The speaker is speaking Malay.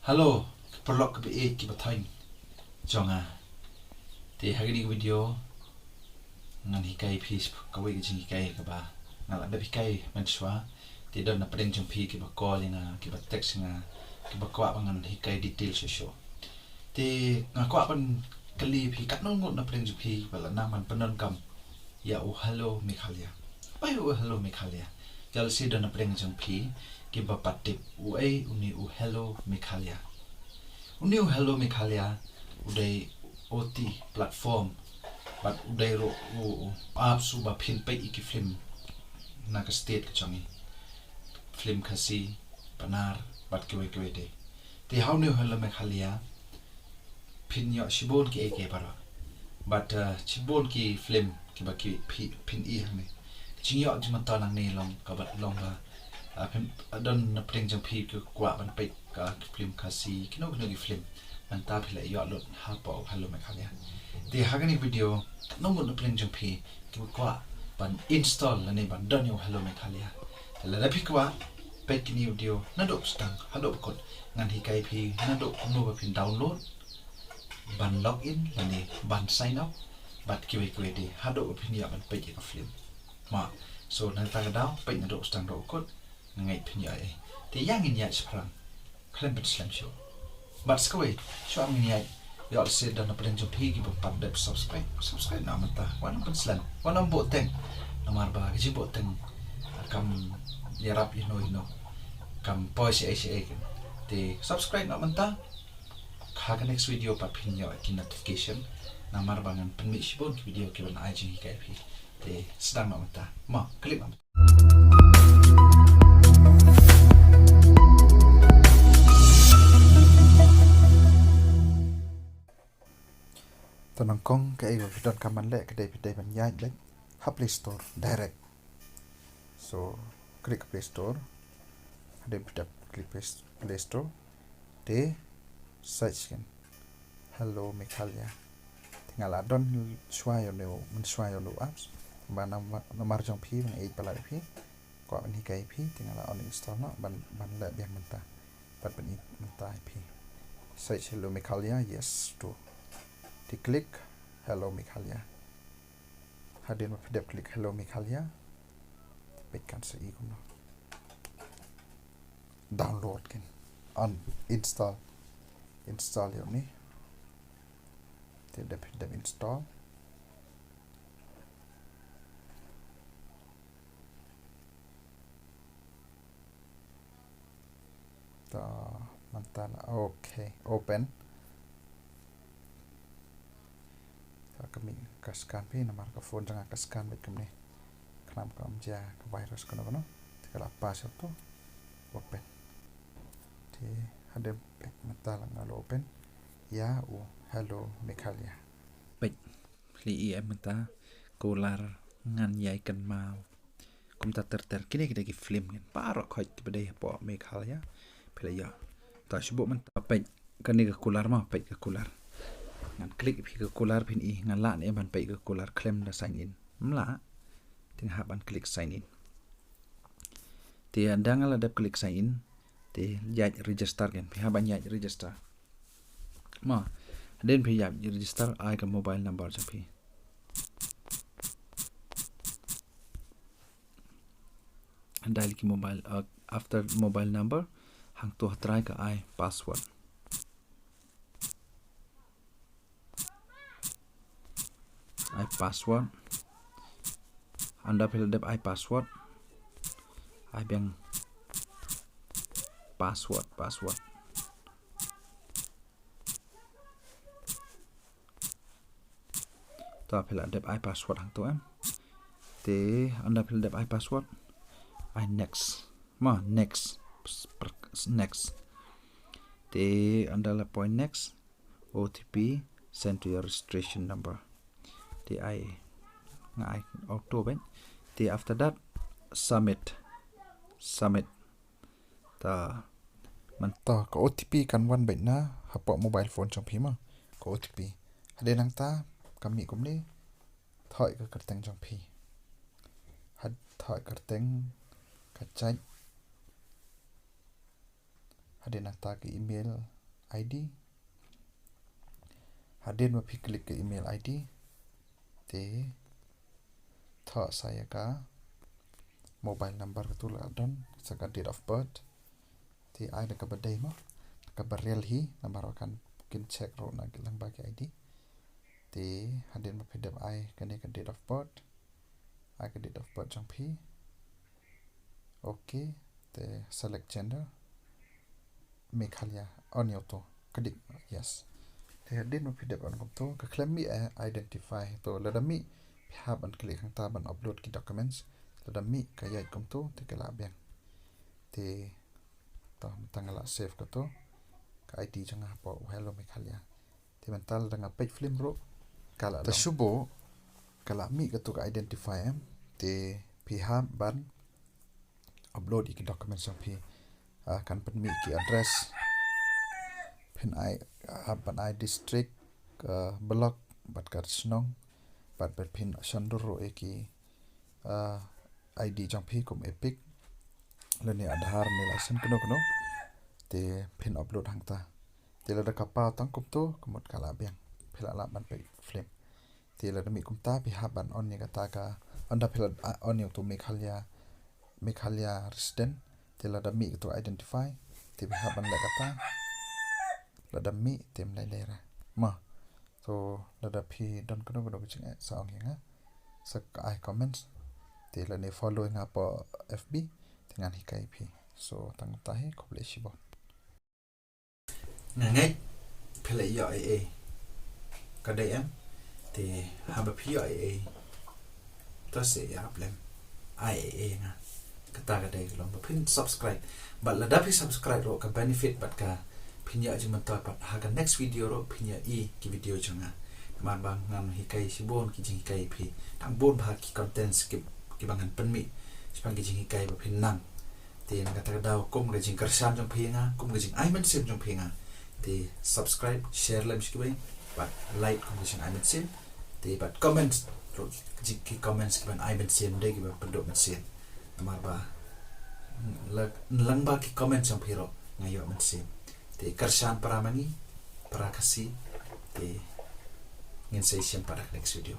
Halo, perlok ke P.U.S.H ki P.U.S.H Jong Di hari ni video ngan hikai pis kawai ke hikai ke ba ngal ada hikai menswa ti don na preng jong pi ki ba call nga ki ba text nga ki ba kwa ngan hikai detail so ti nga kwa pan kali pi kat non na preng jong pi bala naman panon kam ya hello Meghalaya pai hello Meghalaya jal si don na preng jong pi ki ba patip uni hello Meghalaya uni hello Meghalaya udai OT platform but udai ro apps ba phin peit iki film na ka state ka changi film khasi panar bat ke de ti how new hello Meghalaya phin yo shibon ki eke para but shibon ki film ki ba ki phin I hame chingyo jmata nang ne long ka bat long ba phin adon na pring jang phi ku kwa ban peit ka film khasi kino ki film anta phila yo lot ha pa hello Meghalaya ti hagani video nomor na pring jang phi ki kwa ban install la ne ban don yo hello Meghalaya la da phi kwa peit ki video na do stang hado kot ngan hi kai phi na do kumno ba phin download ban login la ne ban sign up bat ki de hado phin ya ban peit ka film ma so na ta daw peit na do stang do kot ngai phin ya ti yang in ya sprang klem bet slam show but skaway show am ni you all said dan pring jang phi ki ba pat subscribe na mata wan pan slam wan am bo teng nomor ba ki bo teng kam yarap ino kam P.U.S.H te subscribe na manta kha next video pa phin yo ki notification namar bangan penmi shibon ki video ki ban IG kai phi te sedang na manta ma klik na Tanang kong ka iyo vidon kaman le kedai ban yai le Play Store direct so klik Play Store ada bidap klik Play Store de search kan hello Meghalaya tinggal adon swayo lo apps ba nomor jong phi ban 8 pala phi ko ban hikai phi tinggal on install no ban le biang menta ban menta phi search hello Meghalaya yes to di klik hello Meghalaya hadin bidap klik hello Meghalaya pekan se Kumno download kan on install yo ni tidak install ta mantan okay open ta kami kaskan pi nomor ka phone jangan kaskan bet kami kenam kam ja ka virus kono tikala pas to open di ada mata lang open ya hello Meghalaya peit li mata kolar ngan yai kan mau kum ta ter kini kita ki film kan parok khoi bede po Meghalaya pelaya ta shbo man ta peit kan ni ka kolar ma peit ka kolar ngan klik phi ka kolar phin I ngan la ne ban peit ka kolar claim da sign in mla ting ha ban klik sign in ti andang ala dap klik sign in ti yai register kan phi ha ban yai register ma then phi yai register ai ka mobile number cha phi and dial ki mobile after mobile number hang to try ka ai password anda phil dep ai password ai bang password to phil dep ai password hang to te anda phil dep ai password ai next te anda la point next OTP send to your registration number te ai ngai auto ben te after that submit ta man ta ko OTP kan wan ben na hapo mobile phone jong phi ma ko OTP hade nang ta kami kumni thoi ka kerteng jong phi had thoi kerteng kachai hadin nata ke email ID hadin ma phi klik ke email ID te tha saya ka mobile number ka tul adon saka date of birth te ai da ka badai mo ka barel hi number kan kin check ro na lang ba ke ID te hadin ma phi dep ai ka ne ka date of birth ai ka date of birth jong phi okay te select gender Meghalaya on auto kadik yes te hadin ma phi dep on kom to ka claim mi identify to la mi ha ban klik hang ta ban upload ki documents la mi ka yai kom to te ka la beng te ta tangala save ka to ka ID janga po hello Meghalaya te mental dengan page film ro kala ta shubo kala mi ka to ka identify em te ha ban upload ki documents yang pi kan pen mi ki address pen ai ban ai district block bat kar snong bat pin shandoro eki ID jang phi kum epic lani Aadhaar ni license kuno te pin upload hangta te la da kapa tang kum to kumot kala beng phila la ban pe film te la mi kum ta pi ha ban on ni ka ta ka anda phila on ni to Meghalaya resident te la da mi to identify te pi ha ban la kata la da mi tem lai lera ma so la da phi don kuno ching saung hinga sak ai comments te la ne follow nga po FB dengan hikai phi so tang ta he khoble shibo ngai phele yo ai ka dai em te ha ba phi yo ai to se ya blem ai nga kata ka dai lom ba phin subscribe but la da phi subscribe ro ka benefit but ka phinya ji man ta pat ha ka next video ro phinya ki video changa man bang ngam hikai sibon ki jing hikai phi tang bon ba ki contents ki bangan penmi sepang ki jing hikai ba phin nang te na kata daw kum ga jing karsan jong phi nga kum ga jing ai man sim jong phi nga te subscribe share lam shi bai but like kum ga jing ai man sim te but comments ro ki comments ki ban ai man sim de ki ba pendo man sim amar ba lang ba ki comments jong phi ro ngayo man sim te karsan para mani para kasi te ngin say sim para next video